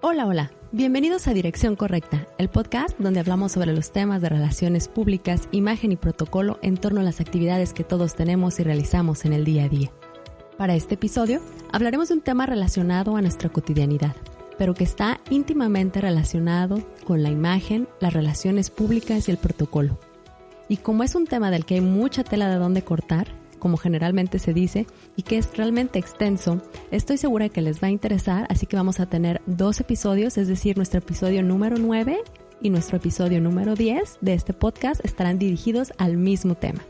Hola, hola. Bienvenidos a Dirección Correcta, el podcast donde hablamos sobre los temas de relaciones públicas, imagen y protocolo en torno a las actividades que todos tenemos y realizamos en el día a día. Para este episodio, hablaremos de un tema relacionado a nuestra cotidianidad, pero que está íntimamente relacionado con la imagen, las relaciones públicas y el protocolo. Y como es un tema del que hay mucha tela de dónde cortar, como generalmente se dice, y que es realmente extenso, estoy segura que les va a interesar, así que vamos a tener 2 episodios, es decir, nuestro episodio número 9 y nuestro episodio número 10 de este podcast estarán dirigidos al mismo tema.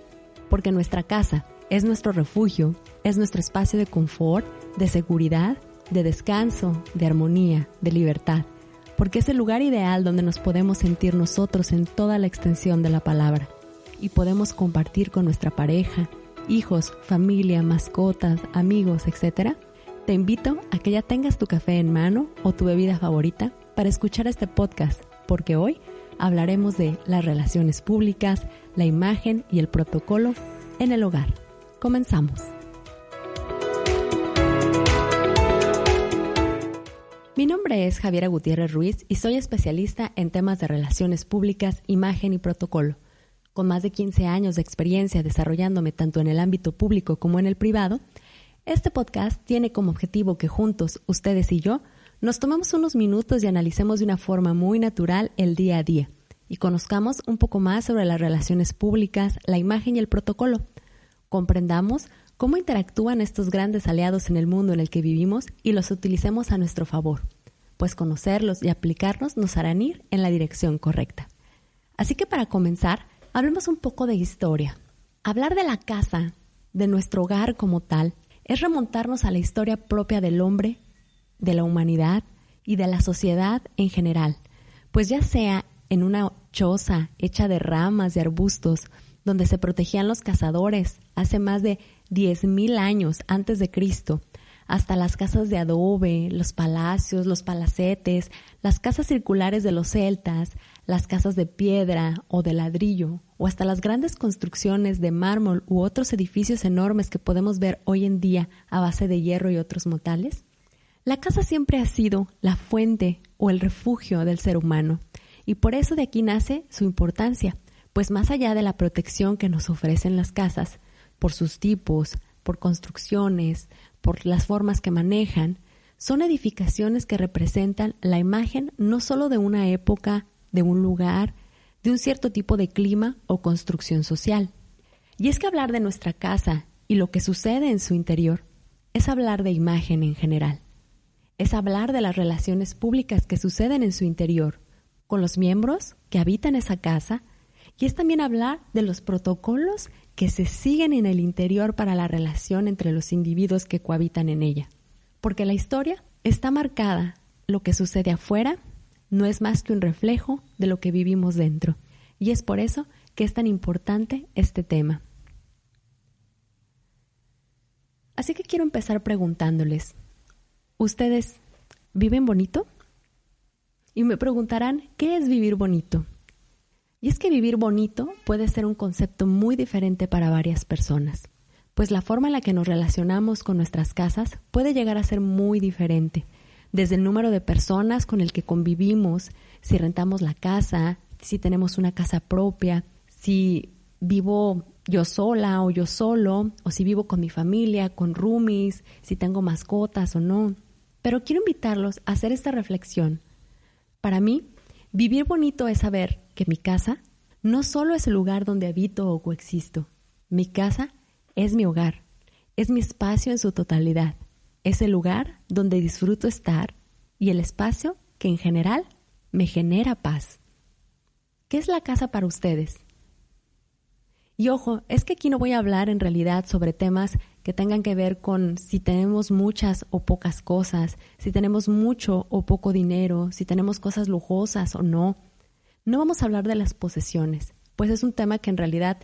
Porque nuestra casa es nuestro refugio, es nuestro espacio de confort, de seguridad, de descanso, de armonía, de libertad, porque es el lugar ideal donde nos podemos sentir nosotros en toda la extensión de la palabra y podemos compartir con nuestra pareja, hijos, familia, mascotas, amigos, etc. Te invito a que ya tengas tu café en mano o tu bebida favorita para escuchar este podcast, porque hoy hablaremos de las relaciones públicas, la imagen y el protocolo en el hogar. Comenzamos. Mi nombre es Javiera Gutiérrez Ruiz y soy especialista en temas de relaciones públicas, imagen y protocolo. Con más de 15 años de experiencia desarrollándome tanto en el ámbito público como en el privado, este podcast tiene como objetivo que juntos, ustedes y yo, nos tomemos unos minutos y analicemos de una forma muy natural el día a día y conozcamos un poco más sobre las relaciones públicas, la imagen y el protocolo. Comprendamos cómo interactúan estos grandes aliados en el mundo en el que vivimos y los utilicemos a nuestro favor, pues conocerlos y aplicarlos nos harán ir en la dirección correcta. Así que para comenzar, hablemos un poco de historia. Hablar de la casa, de nuestro hogar como tal, es remontarnos a la historia propia del hombre, de la humanidad y de la sociedad en general, pues ya sea en una choza hecha de ramas y arbustos, donde se protegían los cazadores hace más de 10,000 años antes de Cristo, hasta las casas de adobe, los palacios, los palacetes, las casas circulares de los celtas, las casas de piedra o de ladrillo, o hasta las grandes construcciones de mármol u otros edificios enormes que podemos ver hoy en día a base de hierro y otros metales. La casa siempre ha sido la fuente o el refugio del ser humano, y por eso de aquí nace su importancia, pues más allá de la protección que nos ofrecen las casas, por sus tipos, por construcciones, por las formas que manejan, son edificaciones que representan la imagen no solo de una época, de un lugar, de un cierto tipo de clima o construcción social. Y es que hablar de nuestra casa y lo que sucede en su interior es hablar de imagen en general. Es hablar de las relaciones públicas que suceden en su interior, con los miembros que habitan esa casa, y es también hablar de los protocolos que se siguen en el interior para la relación entre los individuos que cohabitan en ella. Porque la historia está marcada, lo que sucede afuera no es más que un reflejo de lo que vivimos dentro. Y es por eso que es tan importante este tema. Así que quiero empezar preguntándoles, ¿ustedes viven bonito? Y me preguntarán, ¿qué es vivir bonito? Y es que vivir bonito puede ser un concepto muy diferente para varias personas, pues la forma en la que nos relacionamos con nuestras casas puede llegar a ser muy diferente, desde el número de personas con el que convivimos, si rentamos la casa, si tenemos una casa propia, si vivo yo sola o yo solo, o si vivo con mi familia, con roomies, si tengo mascotas o no. Pero quiero invitarlos a hacer esta reflexión. Para mí, vivir bonito es saber que mi casa no solo es el lugar donde habito o coexisto. Mi casa es mi hogar, es mi espacio en su totalidad. Es el lugar donde disfruto estar y el espacio que en general me genera paz. ¿Qué es la casa para ustedes? Y ojo, es que aquí no voy a hablar en realidad sobre temas que tengan que ver con si tenemos muchas o pocas cosas, si tenemos mucho o poco dinero, si tenemos cosas lujosas o no. No vamos a hablar de las posesiones, pues es un tema que en realidad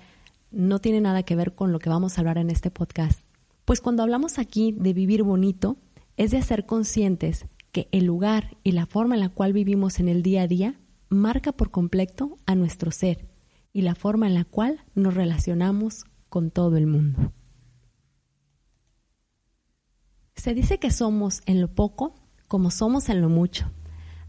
no tiene nada que ver con lo que vamos a hablar en este podcast. Pues cuando hablamos aquí de vivir bonito, es de ser conscientes que el lugar y la forma en la cual vivimos en el día a día marca por completo a nuestro ser y la forma en la cual nos relacionamos con todo el mundo. Se dice que somos en lo poco como somos en lo mucho.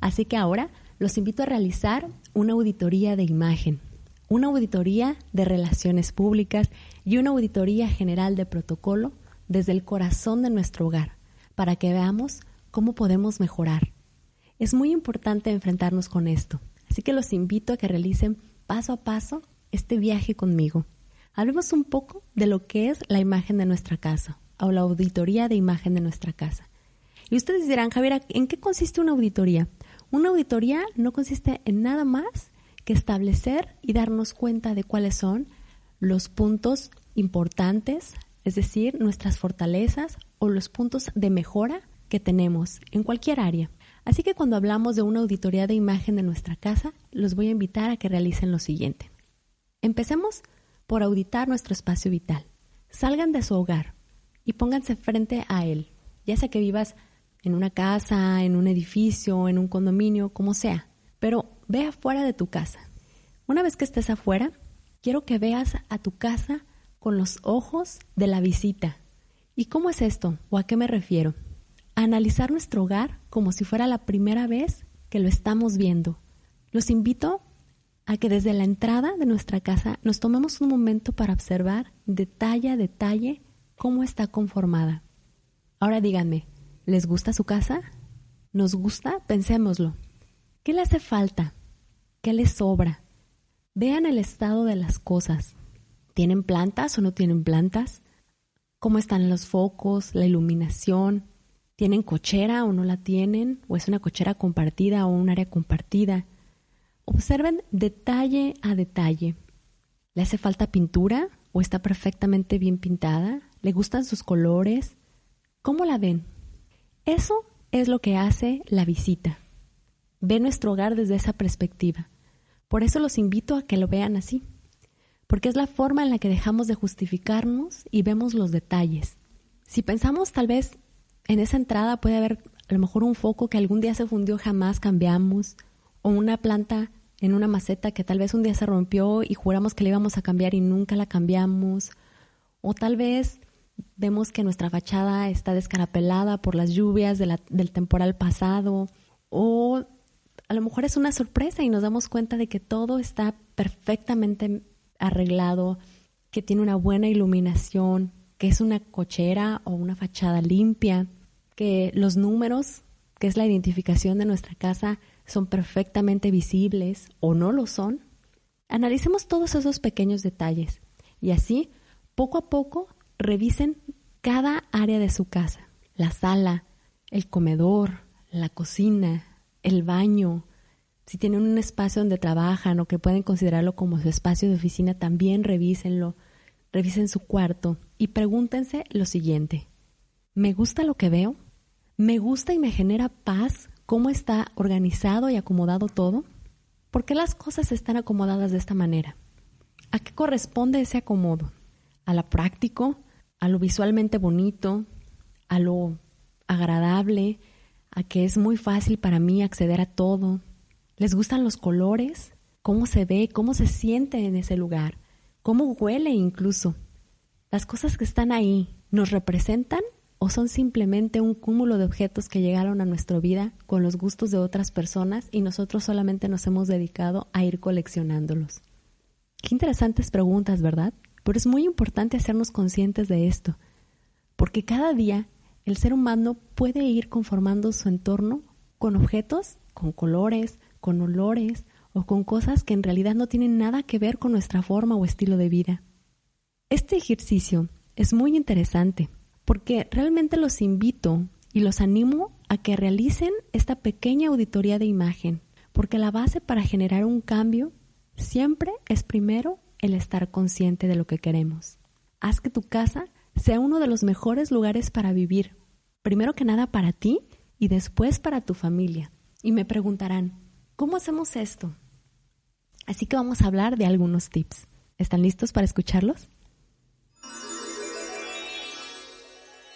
Así que ahora los invito a realizar una auditoría de imagen, una auditoría de relaciones públicas y una auditoría general de protocolo desde el corazón de nuestro hogar, para que veamos cómo podemos mejorar. Es muy importante enfrentarnos con esto, así que los invito a que realicen paso a paso este viaje conmigo. Hablemos un poco de lo que es la imagen de nuestra casa o la auditoría de imagen de nuestra casa. Y ustedes dirán, Javiera, ¿en qué consiste una auditoría? Una auditoría no consiste en nada más que establecer y darnos cuenta de cuáles son los puntos importantes, es decir, nuestras fortalezas o los puntos de mejora que tenemos en cualquier área. Así que cuando hablamos de una auditoría de imagen de nuestra casa, los voy a invitar a que realicen lo siguiente. Empecemos por auditar nuestro espacio vital. Salgan de su hogar y pónganse frente a él, ya sea que vivas en una casa, en un edificio, en un condominio, como sea. Pero ve afuera de tu casa. Una vez que estés afuera, quiero que veas a tu casa con los ojos de la visita. ¿Y cómo es esto? ¿O a qué me refiero? A analizar nuestro hogar como si fuera la primera vez que lo estamos viendo. Los invito a que desde la entrada de nuestra casa nos tomemos un momento para observar detalle a detalle cómo está conformada. Ahora díganme, ¿les gusta su casa? ¿Nos gusta? Pensémoslo. ¿Qué le hace falta? ¿Qué le sobra? Vean el estado de las cosas. ¿Tienen plantas o no tienen plantas? ¿Cómo están los focos, la iluminación? ¿Tienen cochera o no la tienen? ¿O es una cochera compartida o un área compartida? Observen detalle a detalle. ¿Le hace falta pintura o está perfectamente bien pintada? ¿Le gustan sus colores? ¿Cómo la ven? Eso es lo que hace la visita. Ve nuestro hogar desde esa perspectiva. Por eso los invito a que lo vean así, porque es la forma en la que dejamos de justificarnos y vemos los detalles. Si pensamos tal vez en esa entrada puede haber a lo mejor un foco que algún día se fundió, jamás cambiamos, o una planta en una maceta que tal vez un día se rompió y juramos que la íbamos a cambiar y nunca la cambiamos, o tal vez vemos que nuestra fachada está descarapelada por las lluvias del temporal pasado, o a lo mejor es una sorpresa y nos damos cuenta de que todo está perfectamente arreglado, que tiene una buena iluminación, que es una cochera o una fachada limpia, que los números, que es la identificación de nuestra casa, son perfectamente visibles o no lo son. Analicemos todos esos pequeños detalles y así, poco a poco, revisen cada área de su casa. La sala, el comedor, la cocina, el baño. Si tienen un espacio donde trabajan o que pueden considerarlo como su espacio de oficina, también revísenlo. Revisen su cuarto y pregúntense lo siguiente. ¿Me gusta lo que veo? ¿Me gusta y me genera paz cómo está organizado y acomodado todo? ¿Por qué las cosas están acomodadas de esta manera? ¿A qué corresponde ese acomodo? ¿A lo práctico? ¿A lo visualmente bonito? ¿A lo agradable? ¿A que es muy fácil para mí acceder a todo? ¿Les gustan los colores? ¿Cómo se ve? ¿Cómo se siente en ese lugar? ¿Cómo huele incluso? ¿Las cosas que están ahí nos representan o son simplemente un cúmulo de objetos que llegaron a nuestra vida con los gustos de otras personas y nosotros solamente nos hemos dedicado a ir coleccionándolos? Qué interesantes preguntas, ¿verdad? Pero es muy importante hacernos conscientes de esto, porque cada día el ser humano puede ir conformando su entorno con objetos, con colores, con olores o con cosas que en realidad no tienen nada que ver con nuestra forma o estilo de vida. Este ejercicio es muy interesante porque realmente los invito y los animo a que realicen esta pequeña auditoría de imagen, porque la base para generar un cambio siempre es primero el estar consciente de lo que queremos. Haz que tu casa sea uno de los mejores lugares para vivir, primero que nada para ti y después para tu familia. Y me preguntarán, ¿cómo hacemos esto? Así que vamos a hablar de algunos tips. ¿Están listos para escucharlos?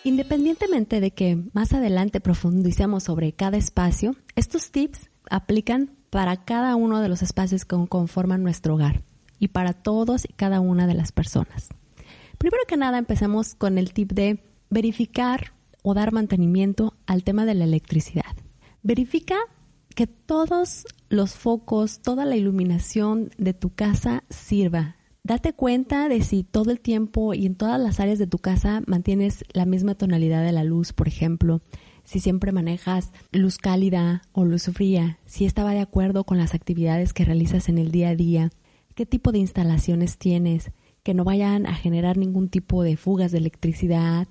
Independientemente de que más adelante profundicemos sobre cada espacio, estos tips aplican para cada uno de los espacios que conforman nuestro hogar y para todos y cada una de las personas. Primero que nada, empecemos con el tip de verificar o dar mantenimiento al tema de la electricidad. Verifica que todos los focos, toda la iluminación de tu casa sirva. Date cuenta de si todo el tiempo y en todas las áreas de tu casa mantienes la misma tonalidad de la luz, por ejemplo. Si siempre manejas luz cálida o luz fría, si esta va de acuerdo con las actividades que realizas en el día a día, qué tipo de instalaciones tienes, que no vayan a generar ningún tipo de fugas de electricidad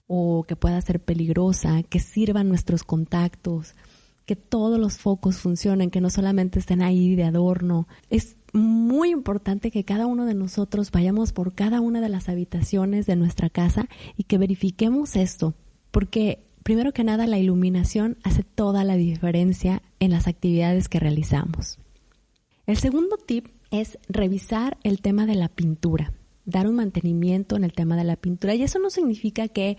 o que pueda ser peligrosa, que sirvan nuestros contactos, que todos los focos funcionen, que no solamente estén ahí de adorno. Es muy importante que cada uno de nosotros vayamos por cada una de las habitaciones de nuestra casa y que verifiquemos esto, porque primero que nada la iluminación hace toda la diferencia en las actividades que realizamos. El segundo tip es revisar el tema de la pintura, dar un mantenimiento en el tema de la pintura, y eso no significa que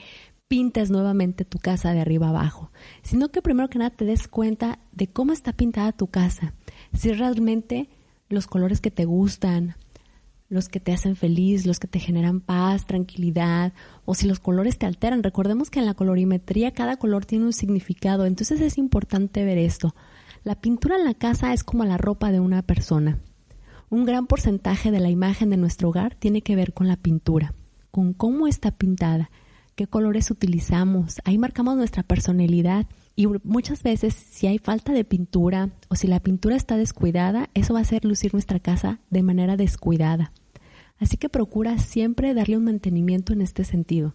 pintes nuevamente tu casa de arriba abajo, sino que primero que nada te des cuenta de cómo está pintada tu casa, si realmente los colores que te gustan, los que te hacen feliz, los que te generan paz, tranquilidad, o si los colores te alteran. Recordemos que en la colorimetría cada color tiene un significado, entonces es importante ver esto. La pintura en la casa es como la ropa de una persona. Un gran porcentaje de la imagen de nuestro hogar tiene que ver con la pintura, con cómo está pintada, qué colores utilizamos. Ahí marcamos nuestra personalidad y muchas veces si hay falta de pintura o si la pintura está descuidada, eso va a hacer lucir nuestra casa de manera descuidada. Así que procura siempre darle un mantenimiento en este sentido.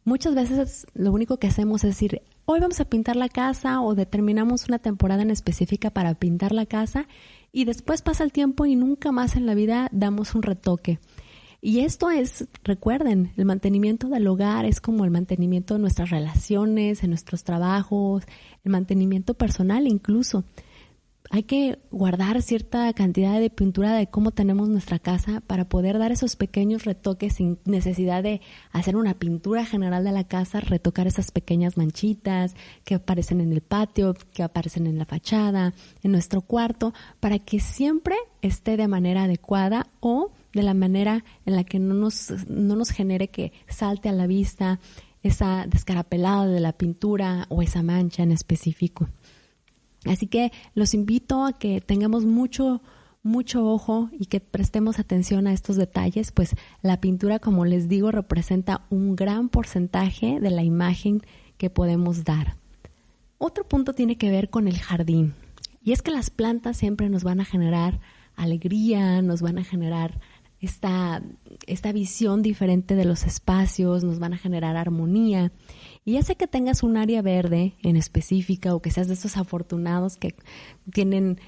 Muchas veces lo único que hacemos es decir, hoy vamos a pintar la casa o determinamos una temporada en específica para pintar la casa y después pasa el tiempo y nunca más en la vida damos un retoque. Y esto es, recuerden, el mantenimiento del hogar es como el mantenimiento de nuestras relaciones, en nuestros trabajos, el mantenimiento personal incluso. Hay que guardar cierta cantidad de pintura de cómo tenemos nuestra casa para poder dar esos pequeños retoques sin necesidad de hacer una pintura general de la casa, retocar esas pequeñas manchitas que aparecen en el patio, que aparecen en la fachada, en nuestro cuarto, para que siempre esté de manera adecuada o de la manera en la que no nos genere que salte a la vista esa descarapelada de la pintura o esa mancha en específico. Así que los invito a que tengamos mucho ojo y que prestemos atención a estos detalles, pues la pintura, como les digo, representa un gran porcentaje de la imagen que podemos dar. Otro punto tiene que ver con el jardín, y es que las plantas siempre nos van a generar alegría, nos van a generar esta visión diferente de los espacios, nos van a generar armonía. Y ya sea que tengas un área verde en específica o que seas de esos afortunados que tienen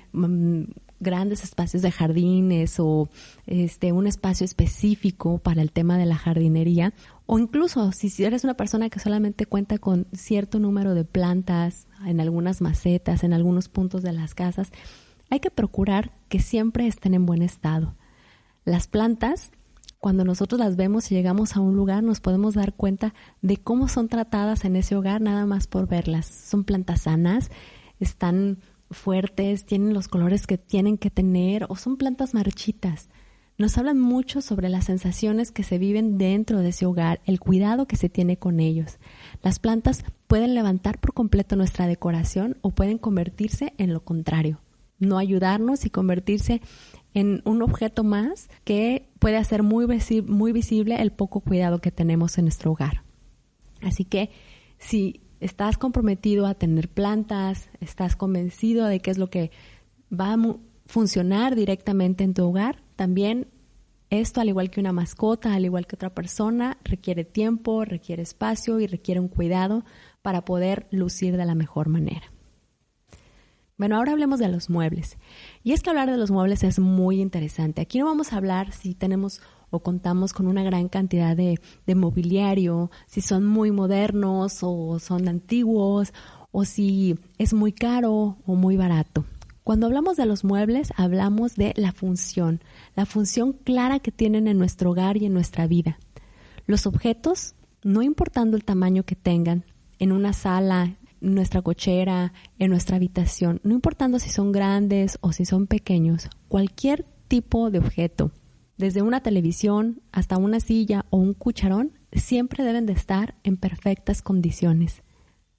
grandes espacios de jardines o un espacio específico para el tema de la jardinería, o incluso si eres una persona que solamente cuenta con cierto número de plantas en algunas macetas, en algunos puntos de las casas, hay que procurar que siempre estén en buen estado. Las plantas, cuando nosotros las vemos y llegamos a un lugar, nos podemos dar cuenta de cómo son tratadas en ese hogar nada más por verlas. Son plantas sanas, están fuertes, tienen los colores que tienen que tener, o son plantas marchitas. Nos hablan mucho sobre las sensaciones que se viven dentro de ese hogar, el cuidado que se tiene con ellos. Las plantas pueden levantar por completo nuestra decoración o pueden convertirse en lo contrario, no ayudarnos y convertirse en un objeto más que puede hacer muy visible el poco cuidado que tenemos en nuestro hogar. Así que si estás comprometido a tener plantas, estás convencido de qué es lo que va a funcionar directamente en tu hogar, también esto, al igual que una mascota, al igual que otra persona, requiere tiempo, requiere espacio y requiere un cuidado para poder lucir de la mejor manera. Bueno, ahora hablemos de los muebles. Y es que hablar de los muebles es muy interesante. Aquí no vamos a hablar si tenemos o contamos con una gran cantidad de mobiliario, si son muy modernos o son antiguos, o si es muy caro o muy barato. Cuando hablamos de los muebles, hablamos de la función clara que tienen en nuestro hogar y en nuestra vida. Los objetos, no importando el tamaño que tengan, en una sala, en nuestra cochera, en nuestra habitación, no importando si son grandes o si son pequeños, cualquier tipo de objeto, desde una televisión hasta una silla o un cucharón, siempre deben de estar en perfectas condiciones.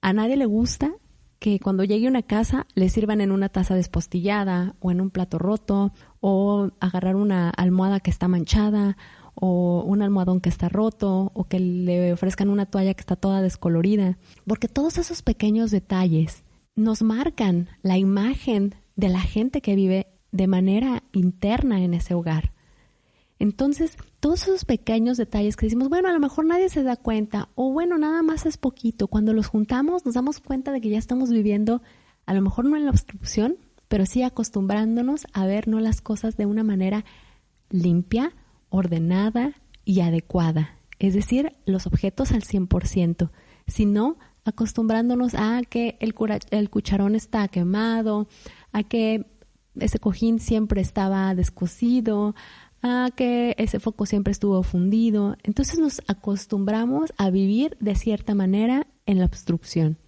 A nadie le gusta que cuando llegue a una casa le sirvan en una taza despostillada o en un plato roto, o agarrar una almohada que está manchada o un almohadón que está roto, o que le ofrezcan una toalla que está toda descolorida. Porque todos esos pequeños detalles nos marcan la imagen de la gente que vive de manera interna en ese hogar. Entonces, todos esos pequeños detalles que decimos, bueno, a lo mejor nadie se da cuenta, o bueno, nada más es poquito. Cuando los juntamos, nos damos cuenta de que ya estamos viviendo, a lo mejor no en la obstrucción, pero sí acostumbrándonos a vernos las cosas de una manera limpia, ordenada y adecuada. Es decir, los objetos al 100%. Sino acostumbrándonos a que el cucharón está quemado, a que ese cojín siempre estaba descosido, a que ese foco siempre estuvo fundido. Entonces nos acostumbramos a vivir de cierta manera en la obstrucción.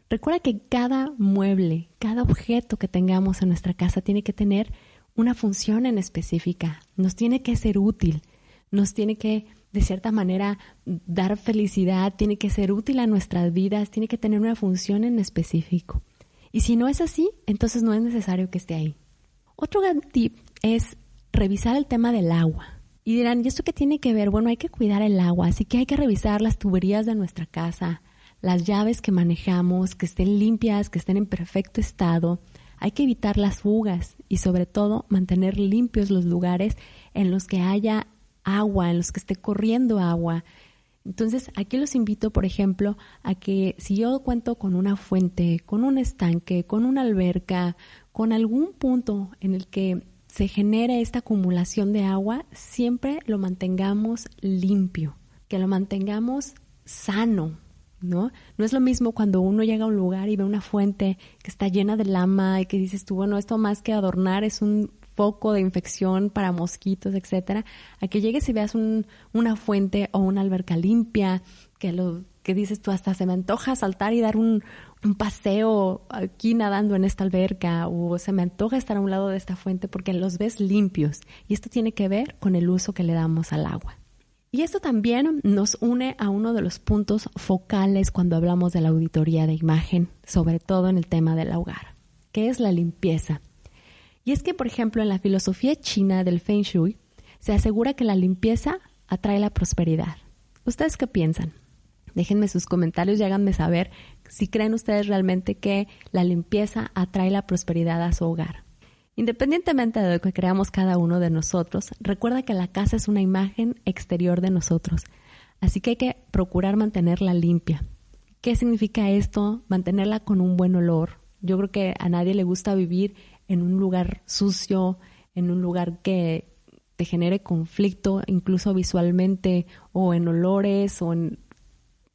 Recuerda que cada mueble, cada objeto que tengamos en nuestra casa tiene que tener una función en específica. Nos tiene que ser útil, nos tiene que, de cierta manera, dar felicidad, tiene que ser útil a nuestras vidas, tiene que tener una función en específico. Y si no es así, entonces no es necesario que esté ahí. Otro gran tip es revisar el tema del agua. Y dirán, ¿y esto qué tiene que ver? Bueno, hay que cuidar el agua, así que hay que revisar las tuberías de nuestra casa, las llaves que manejamos, que estén limpias, que estén en perfecto estado. Hay que evitar las fugas y sobre todo mantener limpios los lugares en los que haya agua, en los que esté corriendo agua. Entonces, aquí los invito, por ejemplo, a que si yo cuento con una fuente, con un estanque, con una alberca, con algún punto en el que se genere esta acumulación de agua, siempre lo mantengamos limpio, que lo mantengamos sano, ¿no? No es lo mismo cuando uno llega a un lugar y ve una fuente que está llena de lama y que dices tú, bueno, esto más que adornar es un foco de infección para mosquitos, etcétera, a que llegues y veas una fuente o una alberca limpia, que dices tú, hasta se me antoja saltar y dar un paseo aquí nadando en esta alberca, o se me antoja estar a un lado de esta fuente porque los ves limpios. Y esto tiene que ver con el uso que le damos al agua. Y esto también nos une a uno de los puntos focales cuando hablamos de la auditoría de imagen, sobre todo en el tema del hogar, que es la limpieza. Y es que, por ejemplo, en la filosofía china del Feng Shui, se asegura que la limpieza atrae la prosperidad. ¿Ustedes qué piensan? Déjenme sus comentarios y háganme saber si creen ustedes realmente que la limpieza atrae la prosperidad a su hogar. Independientemente de lo que creamos cada uno de nosotros, recuerda que la casa es una imagen exterior de nosotros, así que hay que procurar mantenerla limpia. ¿Qué significa esto? Mantenerla con un buen olor. Yo creo que a nadie le gusta vivir en un lugar sucio, en un lugar que te genere conflicto, incluso visualmente, o en olores,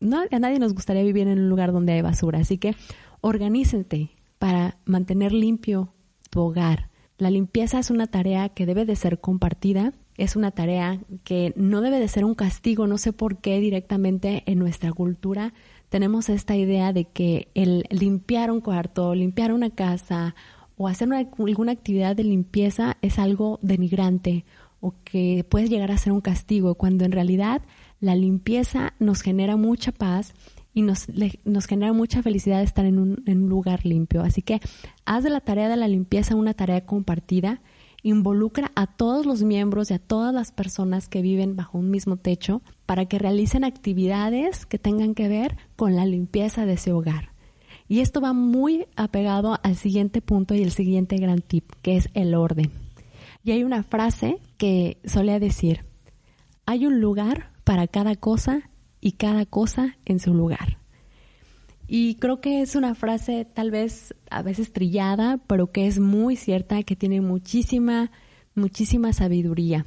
No, a nadie nos gustaría vivir en un lugar donde hay basura. Así que organízate para mantener limpio tu hogar. La limpieza es una tarea que debe de ser compartida. Es una tarea que no debe de ser un castigo. No sé por qué directamente en nuestra cultura tenemos esta idea de que el limpiar un cuarto, limpiar una casa o hacer alguna actividad de limpieza es algo denigrante o que puede llegar a ser un castigo, cuando en realidad la limpieza nos genera mucha paz y nos genera mucha felicidad de estar en un lugar limpio. Así que haz de la tarea de la limpieza una tarea compartida. Involucra a todos los miembros y a todas las personas que viven bajo un mismo techo para que realicen actividades que tengan que ver con la limpieza de ese hogar. Y esto va muy apegado al siguiente punto y el siguiente gran tip, que es el orden. Y hay una frase que solía decir: hay un lugar para cada cosa y cada cosa en su lugar. Y creo que es una frase tal vez a veces trillada, pero que es muy cierta, que tiene muchísima sabiduría.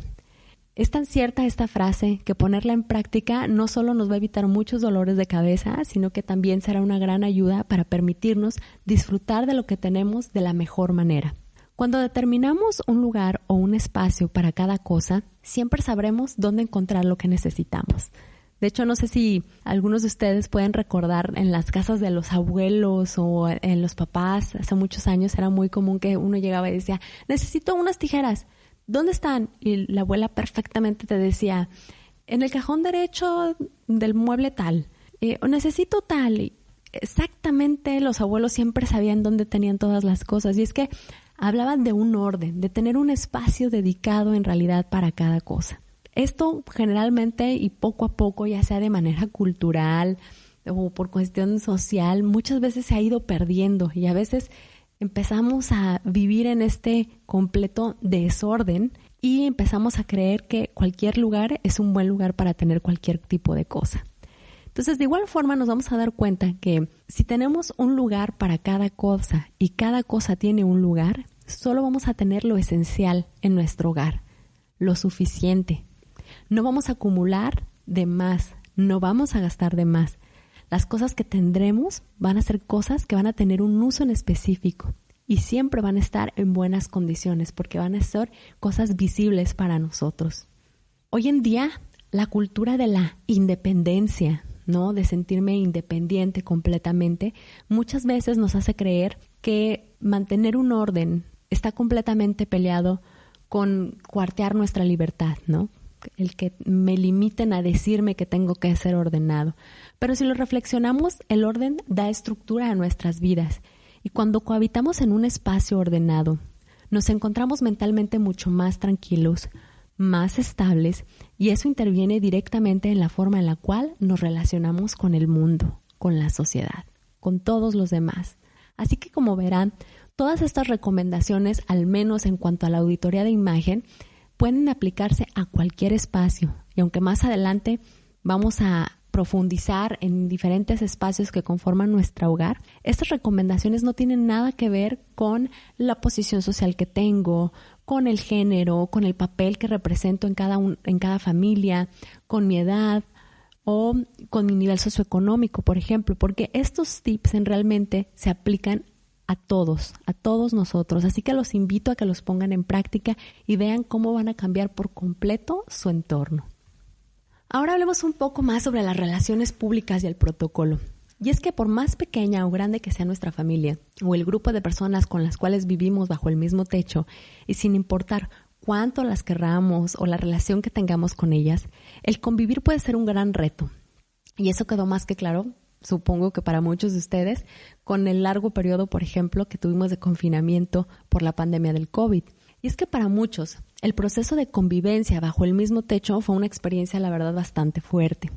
Es tan cierta esta frase que ponerla en práctica no solo nos va a evitar muchos dolores de cabeza, sino que también será una gran ayuda para permitirnos disfrutar de lo que tenemos de la mejor manera. Cuando determinamos un lugar o un espacio para cada cosa, siempre sabremos dónde encontrar lo que necesitamos. De hecho, no sé si algunos de ustedes pueden recordar en las casas de los abuelos o en los papás, hace muchos años era muy común que uno llegaba y decía, necesito unas tijeras, ¿dónde están? Y la abuela perfectamente te decía, en el cajón derecho del mueble tal, o necesito tal. exactamente los abuelos siempre sabían dónde tenían todas las cosas. Y es que hablaban de un orden, de tener un espacio dedicado en realidad para cada cosa. Esto generalmente y poco a poco, ya sea de manera cultural o por cuestión social, muchas veces se ha ido perdiendo y a veces empezamos a vivir en este completo desorden y empezamos a creer que cualquier lugar es un buen lugar para tener cualquier tipo de cosa. Entonces, de igual forma nos vamos a dar cuenta que si tenemos un lugar para cada cosa y cada cosa tiene un lugar, solo vamos a tener lo esencial en nuestro hogar, lo suficiente. No vamos a acumular de más, no vamos a gastar de más. Las cosas que tendremos van a ser cosas que van a tener un uso en específico y siempre van a estar en buenas condiciones porque van a ser cosas visibles para nosotros. Hoy en día, la cultura de la independencia, ¿no? De sentirme independiente completamente, muchas veces nos hace creer que mantener un orden está completamente peleado con cuartear nuestra libertad, ¿no? El que me limiten a decirme que tengo que ser ordenado. Pero si lo reflexionamos, el orden da estructura a nuestras vidas. Y cuando cohabitamos en un espacio ordenado, nos encontramos mentalmente mucho más tranquilos, más estables, y eso interviene directamente en la forma en la cual nos relacionamos con el mundo, con la sociedad, con todos los demás. Así que, como verán, todas estas recomendaciones, al menos en cuanto a la auditoría de imagen, pueden aplicarse a cualquier espacio. Y aunque más adelante vamos a profundizar en diferentes espacios que conforman nuestro hogar, estas recomendaciones no tienen nada que ver con la posición social que tengo, con el género, con el papel que represento en cada familia, con mi edad o con mi nivel socioeconómico, por ejemplo, porque estos tips realmente se aplican a todos nosotros. Así que los invito a que los pongan en práctica y vean cómo van a cambiar por completo su entorno. Ahora hablemos un poco más sobre las relaciones públicas y el protocolo. Y es que por más pequeña o grande que sea nuestra familia o el grupo de personas con las cuales vivimos bajo el mismo techo y sin importar cuánto las querramos o la relación que tengamos con ellas, el convivir puede ser un gran reto. Y eso quedó más que claro, supongo que para muchos de ustedes, con el largo periodo, por ejemplo, que tuvimos de confinamiento por la pandemia del COVID. Y es que para muchos, el proceso de convivencia bajo el mismo techo fue una experiencia, la verdad, bastante fuerte.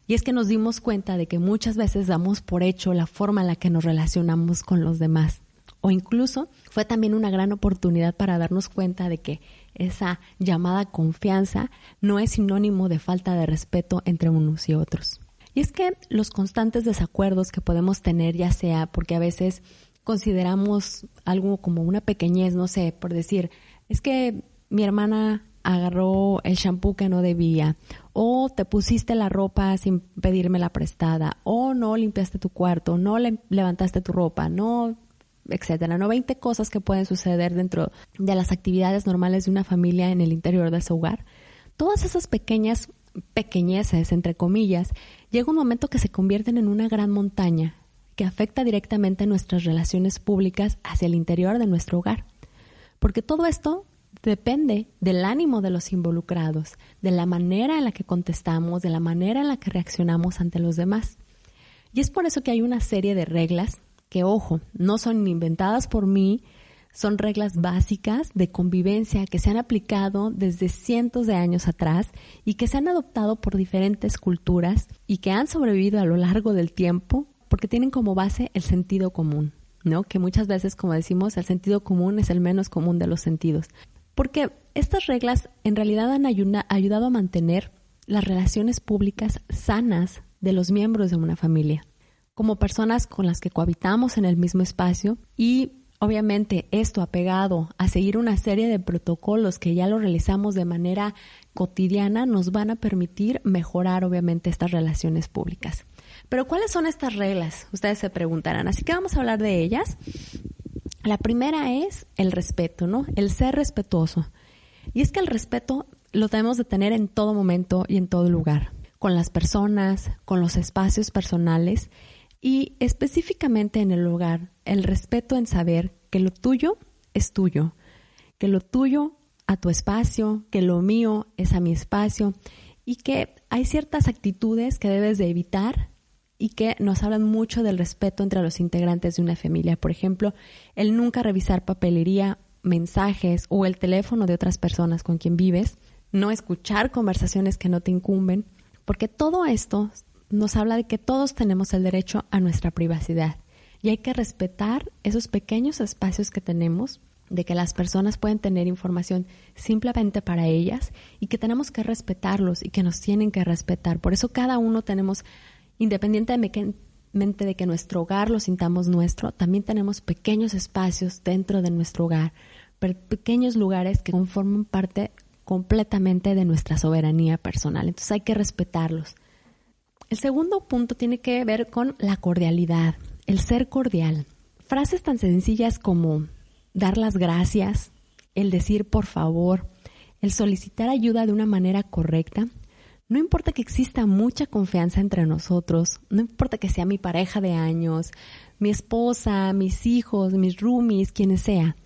Y es que nos dimos cuenta de que muchas veces damos por hecho la forma en la que nos relacionamos con los demás. O incluso fue también una gran oportunidad para darnos cuenta de que esa llamada confianza no es sinónimo de falta de respeto entre unos y otros. Y es que los constantes desacuerdos que podemos tener, ya sea porque a veces consideramos algo como una pequeñez, no sé, por decir, es que mi hermana agarró el shampoo que no debía, o te pusiste la ropa sin pedírmela prestada, o no limpiaste tu cuarto, no levantaste tu ropa, no, etcétera, no 20 cosas que pueden suceder dentro de las actividades normales de una familia en el interior de su hogar. Todas esas pequeñeces, entre comillas, llega un momento que se convierten en una gran montaña que afecta directamente nuestras relaciones públicas hacia el interior de nuestro hogar. Porque todo esto depende del ánimo de los involucrados, de la manera en la que contestamos, de la manera en la que reaccionamos ante los demás. Y es por eso que hay una serie de reglas que, ojo, no son inventadas por mí, son reglas básicas de convivencia que se han aplicado desde cientos de años atrás y que se han adoptado por diferentes culturas y que han sobrevivido a lo largo del tiempo porque tienen como base el sentido común, ¿no? Que muchas veces, como decimos, el sentido común es el menos común de los sentidos. Porque estas reglas en realidad han ayudado a mantener las relaciones públicas sanas de los miembros de una familia, como personas con las que cohabitamos en el mismo espacio y obviamente esto apegado a seguir una serie de protocolos que ya lo realizamos de manera cotidiana nos van a permitir mejorar obviamente estas relaciones públicas. Pero ¿cuáles son estas reglas? Ustedes se preguntarán, así que vamos a hablar de ellas. La primera es el respeto, ¿no? El ser respetuoso. Y es que el respeto lo debemos de tener en todo momento y en todo lugar, con las personas, con los espacios personales y específicamente en el hogar, el respeto en saber que lo tuyo es tuyo, que lo tuyo a tu espacio, que lo mío es a mi espacio y que hay ciertas actitudes que debes de evitar y que nos hablan mucho del respeto entre los integrantes de una familia. Por ejemplo, el nunca revisar papelería, mensajes o el teléfono de otras personas con quien vives, no escuchar conversaciones que no te incumben, porque todo esto nos habla de que todos tenemos el derecho a nuestra privacidad y hay que respetar esos pequeños espacios que tenemos, de que las personas pueden tener información simplemente para ellas y que tenemos que respetarlos y que nos tienen que respetar. Por eso cada uno tenemos, independientemente de que nuestro hogar lo sintamos nuestro, también tenemos pequeños espacios dentro de nuestro hogar, pequeños lugares que conforman parte completamente de nuestra soberanía personal. Entonces hay que respetarlos. El segundo punto tiene que ver con la cordialidad, el ser cordial. Frases tan sencillas como dar las gracias, el decir por favor, el solicitar ayuda de una manera correcta. No importa que exista mucha confianza entre nosotros, no importa que sea mi pareja de años, mi esposa, mis hijos, mis roomies, quienes sea.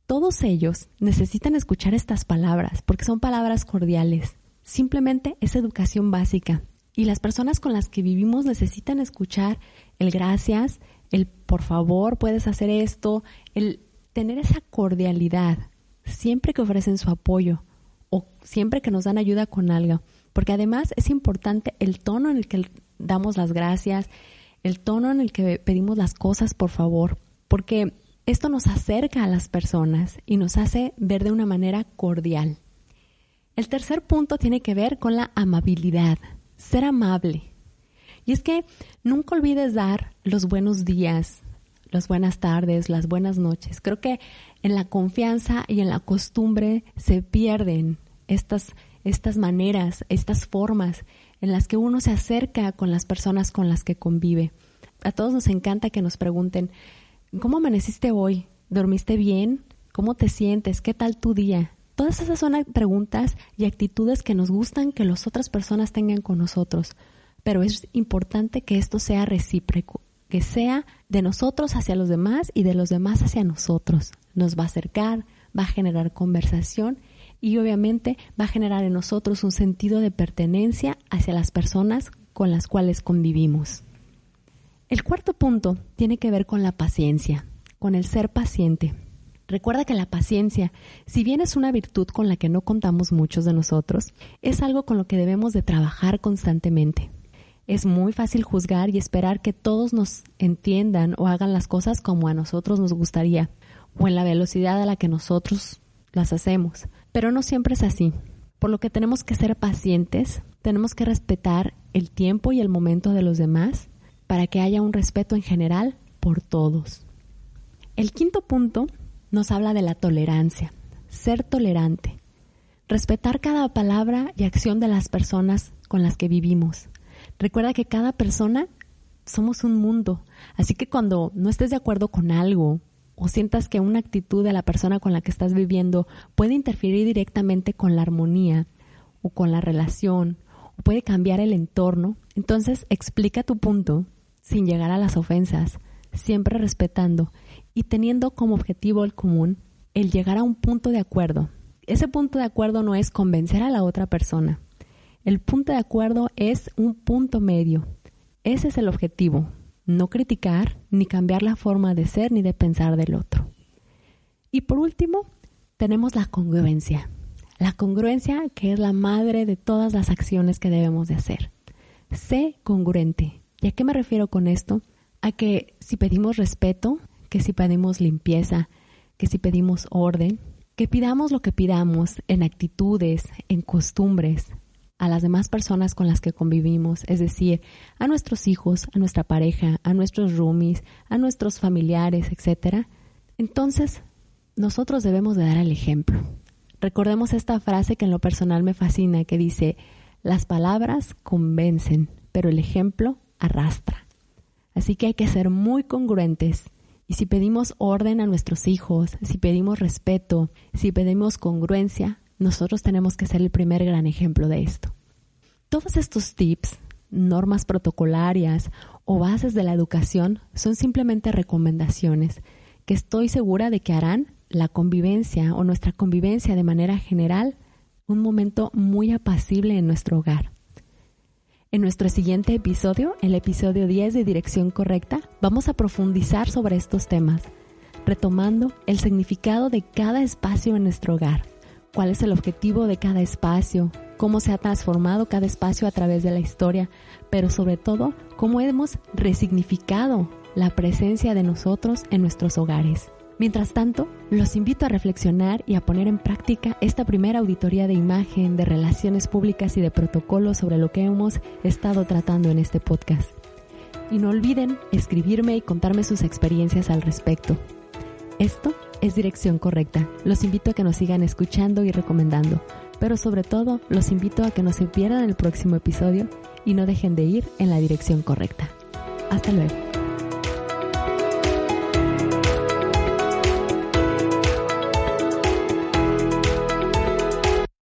Todos ellos necesitan escuchar estas palabras porque son palabras cordiales. Simplemente es educación básica. Y las personas con las que vivimos necesitan escuchar el gracias, el por favor, puedes hacer esto, el tener esa cordialidad siempre que ofrecen su apoyo o siempre que nos dan ayuda con algo. Porque además es importante el tono en el que damos las gracias, el tono en el que pedimos las cosas por favor, porque esto nos acerca a las personas y nos hace ver de una manera cordial. El tercer punto tiene que ver con la amabilidad, ser amable. Y es que nunca olvides dar los buenos días, las buenas tardes, las buenas noches. Creo que en la confianza y en la costumbre se pierden estas maneras, estas formas en las que uno se acerca con las personas con las que convive. A todos nos encanta que nos pregunten, ¿cómo amaneciste hoy? ¿Dormiste bien? ¿Cómo te sientes? ¿Qué tal tu día? Todas esas son preguntas y actitudes que nos gustan que las otras personas tengan con nosotros. Pero es importante que esto sea recíproco, que sea de nosotros hacia los demás y de los demás hacia nosotros. Nos va a acercar, va a generar conversación y obviamente va a generar en nosotros un sentido de pertenencia hacia las personas con las cuales convivimos. El cuarto punto tiene que ver con la paciencia, con el ser paciente. Recuerda que la paciencia, si bien es una virtud con la que no contamos muchos de nosotros, es algo con lo que debemos de trabajar constantemente. Es muy fácil juzgar y esperar que todos nos entiendan o hagan las cosas como a nosotros nos gustaría o en la velocidad a la que nosotros las hacemos. Pero no siempre es así. Por lo que tenemos que ser pacientes, tenemos que respetar el tiempo y el momento de los demás para que haya un respeto en general por todos. El quinto punto nos habla de la tolerancia, ser tolerante, respetar cada palabra y acción de las personas con las que vivimos. Recuerda que cada persona somos un mundo, así que cuando no estés de acuerdo con algo o sientas que una actitud de la persona con la que estás viviendo puede interferir directamente con la armonía o con la relación o puede cambiar el entorno, entonces explica tu punto sin llegar a las ofensas, siempre respetando y teniendo como objetivo el común el llegar a un punto de acuerdo. Ese punto de acuerdo no es convencer a la otra persona. El punto de acuerdo es un punto medio. Ese es el objetivo. No criticar ni cambiar la forma de ser ni de pensar del otro. Y por último, tenemos la congruencia. La congruencia que es la madre de todas las acciones que debemos de hacer. Sé congruente. ¿Y a qué me refiero con esto? A que si pedimos respeto, que si pedimos limpieza, que si pedimos orden, que pidamos lo que pidamos en actitudes, en costumbres, a las demás personas con las que convivimos, es decir, a nuestros hijos, a nuestra pareja, a nuestros roomies, a nuestros familiares, etc. Entonces, nosotros debemos de dar el ejemplo. Recordemos esta frase que en lo personal me fascina, que dice, las palabras convencen, pero el ejemplo arrastra. Así que hay que ser muy congruentes. Y si pedimos orden a nuestros hijos, si pedimos respeto, si pedimos congruencia, nosotros tenemos que ser el primer gran ejemplo de esto. Todos estos tips, normas protocolarias o bases de la educación son simplemente recomendaciones que estoy segura de que harán la convivencia o nuestra convivencia de manera general un momento muy apacible en nuestro hogar. En nuestro siguiente episodio, el episodio 10 de Dirección Correcta, vamos a profundizar sobre estos temas, retomando el significado de cada espacio en nuestro hogar. ¿Cuál es el objetivo de cada espacio? ¿Cómo se ha transformado cada espacio a través de la historia? Pero sobre todo, ¿cómo hemos resignificado la presencia de nosotros en nuestros hogares? Mientras tanto, los invito a reflexionar y a poner en práctica esta primera auditoría de imagen, de relaciones públicas y de protocolos sobre lo que hemos estado tratando en este podcast. Y no olviden escribirme y contarme sus experiencias al respecto. Esto es Dirección Correcta. Los invito a que nos sigan escuchando y recomendando, pero sobre todo los invito a que no se pierdan el próximo episodio y no dejen de ir en la dirección correcta. Hasta luego.